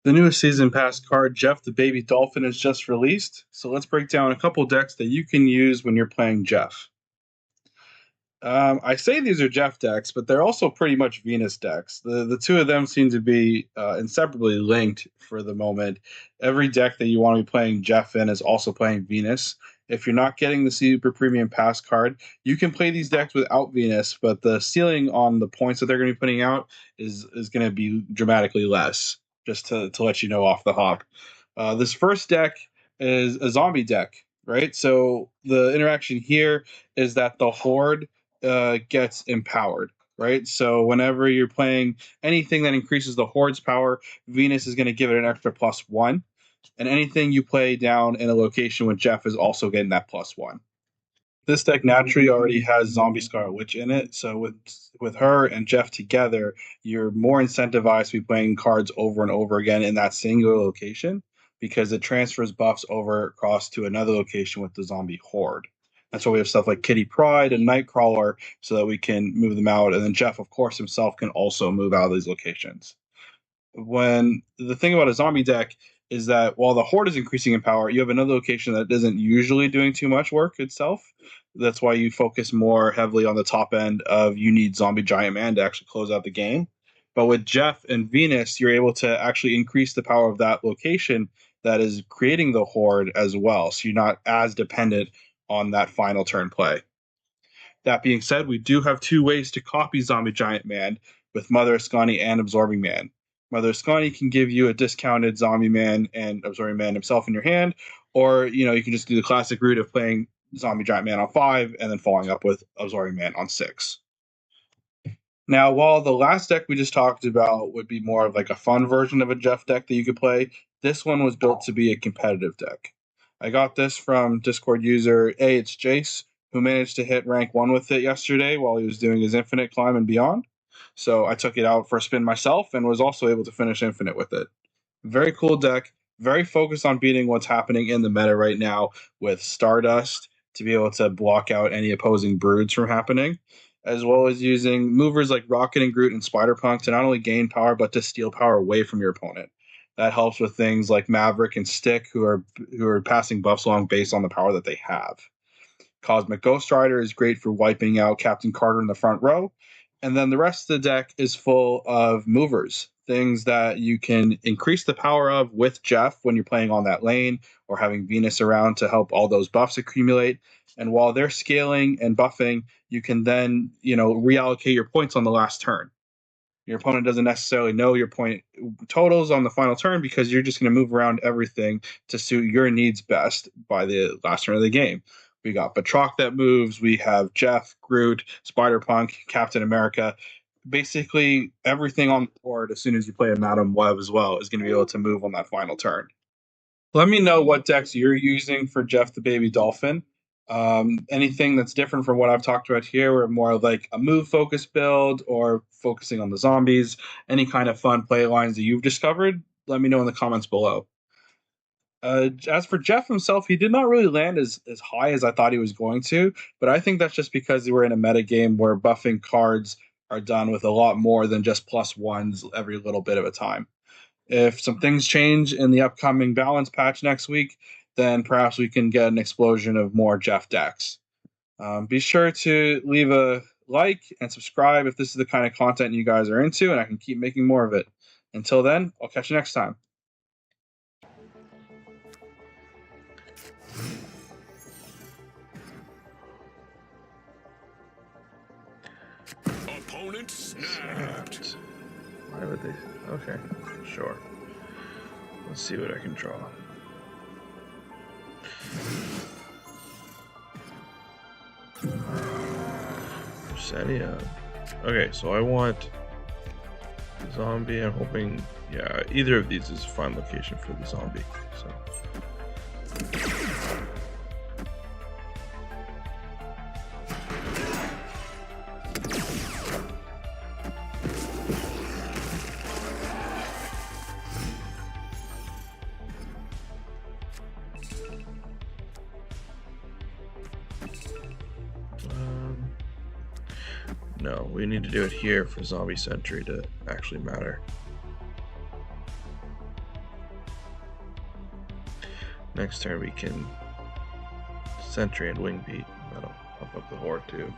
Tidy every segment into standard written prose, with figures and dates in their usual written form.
The newest season pass card, Jeff the Baby Dolphin, is just released. So let's break down a couple decks that you can use when you're playing Jeff. I say these are Jeff decks, but they're also pretty much Venus decks. The two of them seem to be inseparably linked for the moment. Every deck that you want to be playing Jeff in is also playing Venus. If you're not getting the Super Premium Pass card, you can play these decks without Venus, but the ceiling on the points that they're going to be putting out is going to be dramatically less, just to let you know off the hop. This first deck is a zombie deck, right? So the interaction here is that the Horde gets empowered, right? So whenever you're playing anything that increases the Horde's power, Venus is going to give it an extra +1. And anything you play down in a location with Jeff is also getting that +1. This deck naturally already has Zombie Scarlet Witch in it, so with her and Jeff together, you're more incentivized to be playing cards over and over again in that singular location because it transfers buffs over across to another location with the Zombie Horde. That's why we have stuff like Kitty Pryde and Nightcrawler so that we can move them out, and then Jeff, of course, himself can also move out of these locations. When the thing about a zombie deck is that while the Horde is increasing in power, you have another location that isn't usually doing too much work itself. That's why you focus more heavily on the top end of you need Zombie Giant Man to actually close out the game. But with Jeff and Venus, you're able to actually increase the power of that location that is creating the Horde as well. So you're not as dependent on that final turn play. That being said, we do have two ways to copy Zombie Giant Man with Mother Ascani and Absorbing Man. Mother Ascani can give you a discounted Zombie Man and Absorbing Man himself in your hand, or you can just do the classic route of playing Zombie Giant Man on 5 and then following up with Absorbing Man on 6. Now, while the last deck we just talked about would be more of like a fun version of a Jeff deck that you could play, this one was built to be a competitive deck. I got this from Discord user AyeitsJace, who managed to hit rank 1 with it yesterday while he was doing his Infinite climb and beyond. So I took it out for a spin myself and was also able to finish Infinite with it. Very cool deck, very focused on beating what's happening in the meta right now with Stardust to be able to block out any opposing broods from happening, as well as using movers like Rocket and Groot and Spider-Punk to not only gain power, but to steal power away from your opponent. That helps with things like Maverick and Stick, who are passing buffs along based on the power that they have. Cosmic Ghost Rider is great for wiping out Captain Carter in the front row. And then the rest of the deck is full of movers, things that you can increase the power of with Jeff when you're playing on that lane or having Venus around to help all those buffs accumulate. And while they're scaling and buffing, you can then, reallocate your points on the last turn. Your opponent doesn't necessarily know your point totals on the final turn because you're just going to move around everything to suit your needs best by the last turn of the game. We got Batroc that moves. We have Jeff, Groot, Spider-Punk, Captain America. Basically, everything on the board, as soon as you play a Madam Web as well, is going to be able to move on that final turn. Let me know what decks you're using for Jeff the Baby Dolphin. Anything that's different from what I've talked about here, or more like a move-focused build or focusing on the zombies, any kind of fun play lines that you've discovered, let me know in the comments below. As for Jeff himself, he did not really land as high as I thought he was going to, but I think that's just because we're in a metagame where buffing cards are done with a lot more than just +1s every little bit of a time. If some things change in the upcoming balance patch next week, then perhaps we can get an explosion of more Jeff decks. Be sure to leave a like and subscribe if this is the kind of content you guys are into, and I can keep making more of it. Until then, I'll catch you next time. Opponent snapped. Why would they? Okay, sure. Let's see what I can draw. Setting up. Okay, so I want zombie. I'm hoping, yeah, either of these is a fine location for the zombie. So. No, we need to do it here for Zombie Sentry to actually matter. Next turn we can Sentry and Wing Beat. That'll pump up the Horde too.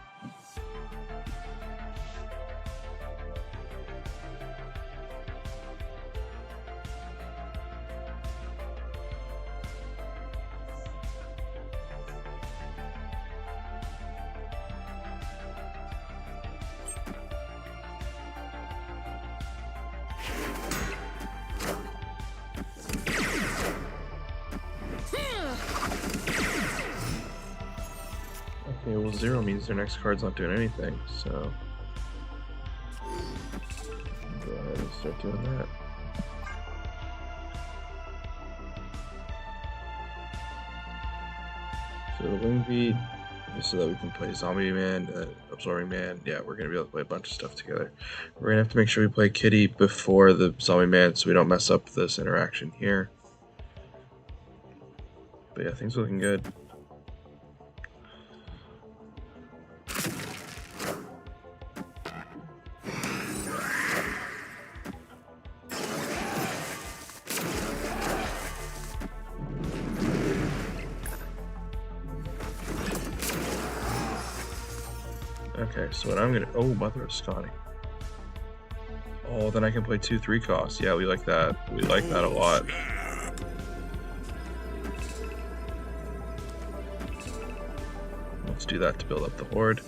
Okay, well 0 means their next card's not doing anything, so go ahead and start doing that. So the Wing Beat is so that we can play Zombie Man, Absorbing Man. Yeah, we're gonna be able to play a bunch of stuff together. We're gonna have to make sure we play Kitty before the Zombie Man so we don't mess up this interaction here. But yeah, things are looking good. Okay, so what I'm gonna... Oh, Mother of Scotty. Oh, then I can play 2/3 costs. Yeah, we like that. We like that a lot. Let's do that to build up the Horde.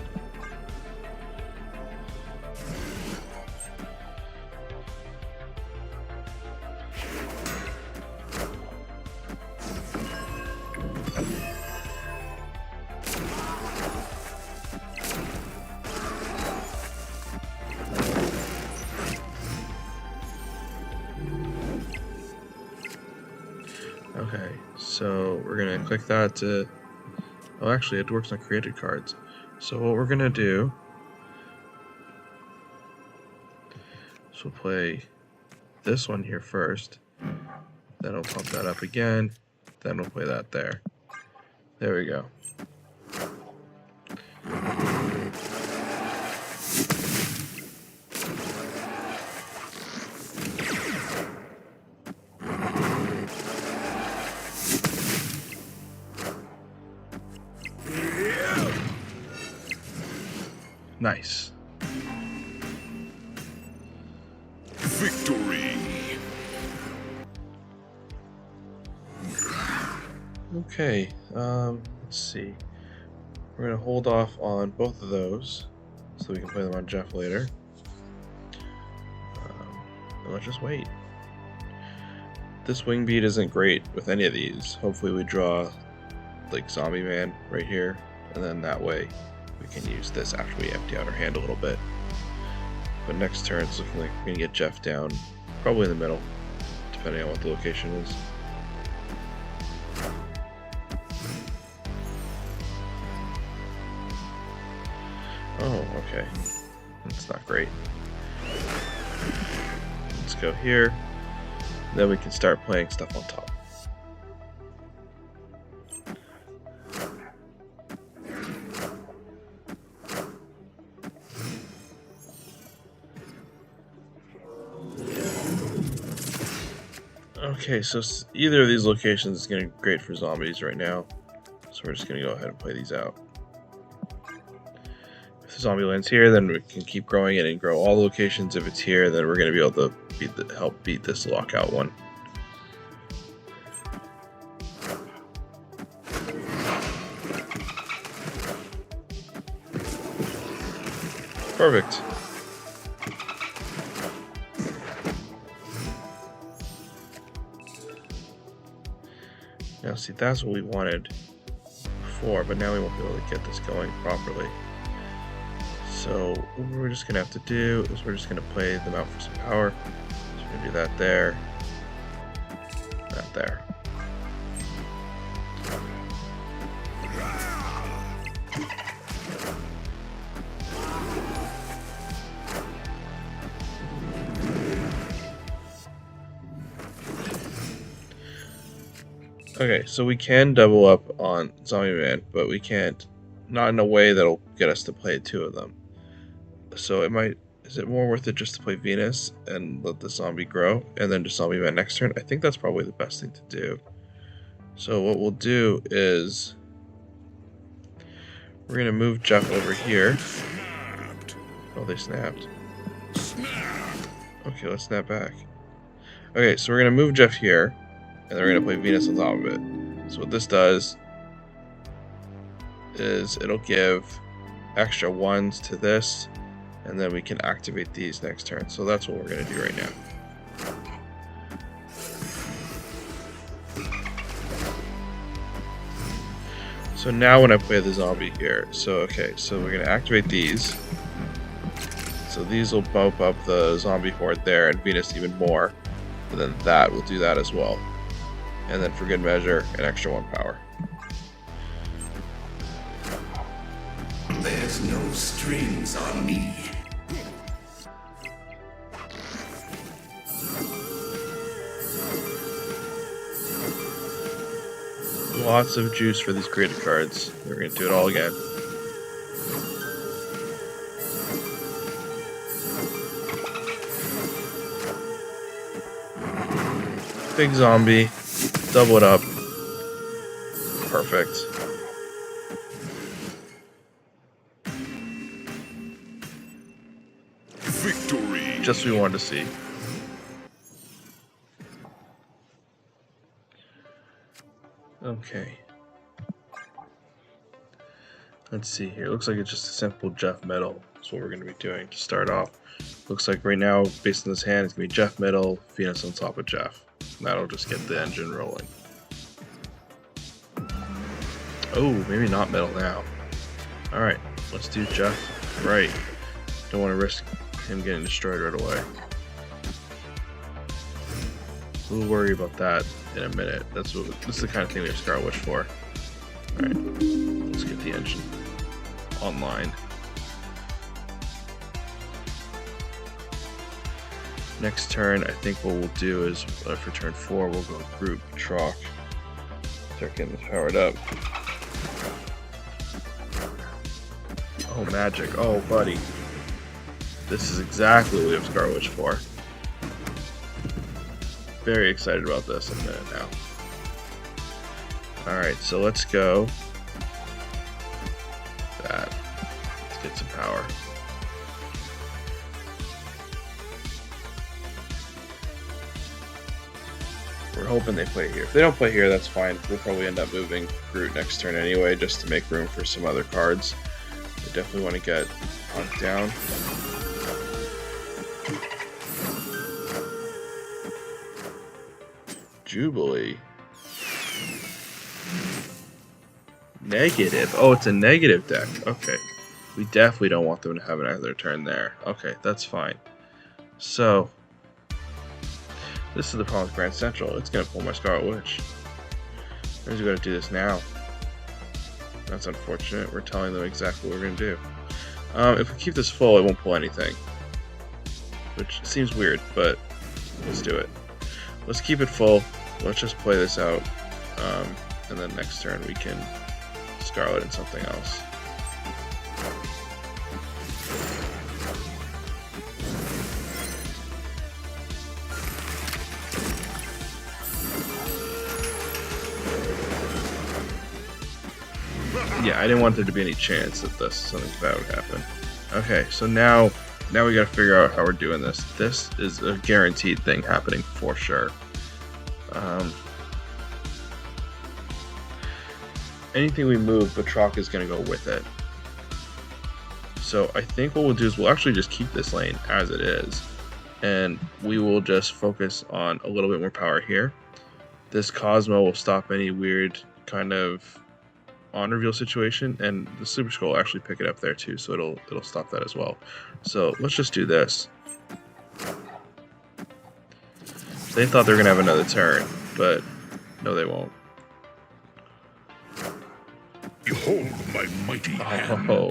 Okay, so we're gonna click that to... Oh, actually, it works on created cards. So what we're gonna do is we'll play this one here first, then we'll pump that up again, then we'll play that there. There we go. Nice. Victory. Okay, let's see. We're gonna hold off on both of those so we can play them on Jeff later. And let's just wait. This Wing Beat isn't great with any of these. Hopefully we draw like Zombie Man right here, and then that way we can use this after we empty out our hand a little bit. But next turn it's looking like we're gonna get Jeff down, probably in the middle, depending on what the location is. Oh, okay. That's not great. Let's go here. Then we can start playing stuff on top. Okay, so either of these locations is going to be great for zombies right now. So we're just going to go ahead and play these out. If the zombie lands here, then we can keep growing it and grow all the locations. If it's here, then we're going to be able to help beat this lockout one. Perfect. Now see, that's what we wanted before, but now we won't be able to get this going properly. So what we're just gonna have to do is we're just gonna play them out for some power. So we're gonna do that there, that there. Okay, so we can double up on Zombie Man, but we can't, not in a way that'll get us to play two of them. So is it more worth it just to play Venus and let the zombie grow, and then just Zombie Man next turn? I think that's probably the best thing to do. So what we'll do is we're going to move Jeff over here. Oh, they snapped. Okay, let's snap back. Okay, so we're going to move Jeff here, and then we're going to play Venus on top of it. So what this does is it'll give extra 1s to this, and then we can activate these next turn. So that's what we're going to do right now. So now when I play the zombie here, so we're going to activate these. So these will bump up the zombie horde there and Venus even more. And then that will do that as well. And then for good measure, an extra 1 power. There's no strings on me. Lots of juice for these created cards. We're going to do it all again. Big zombie. Double it up. Perfect. Victory. Just what we wanted to see. Okay. Let's see here. Looks like it's just a simple Jeff Metal. That's what we're going to be doing to start off. Looks like right now, based on this hand, it's going to be Jeff Metal, Venus on top of Jeff. And that'll just get the engine rolling. Oh, maybe not Metal now. Alright, let's do Jeff right. Don't want to risk him getting destroyed right away. We'll worry about that in a minute. This is the kind of thing we have Scarlet Witch for. Alright, let's get the engine online. Next turn, I think what we'll do is, for turn 4, we'll go Group Troc. Start getting this powered up. Oh, magic. Oh, buddy. This is exactly what we have Scarlet Witch for. Very excited about this in a minute now. Alright, so let's go. That. Let's get some power. We're hoping they play here. If they don't play here, that's fine. We'll probably end up moving Groot next turn anyway, just to make room for some other cards. We definitely want to get Punk down. Jubilee. Negative. Oh, it's a negative deck. Okay. We definitely don't want them to have another turn there. Okay, that's fine. So, this is the problem with Grand Central. It's going to pull my Scarlet Witch. We've got to do this now. That's unfortunate. We're telling them exactly what we're going to do. If we keep this full, it won't pull anything. Which seems weird, but let's do it. Let's keep it full. Let's just play this out. And then next turn we can Scarlet and something else. Yeah, I didn't want there to be any chance that something bad would happen. Okay, so now we gotta figure out how we're doing this. This is a guaranteed thing happening for sure. Anything we move, Batroc is gonna go with it. So I think what we'll do is we'll actually just keep this lane as it is, and we will just focus on a little bit more power here. This Cosmo will stop any weird kind of on reveal situation, and the Super Skull will actually pick it up there too, so it'll stop that as well. So let's just do this. They thought they were gonna have another turn, but no, they won't. Behold my mighty hand. Oh.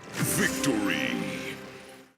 Victory.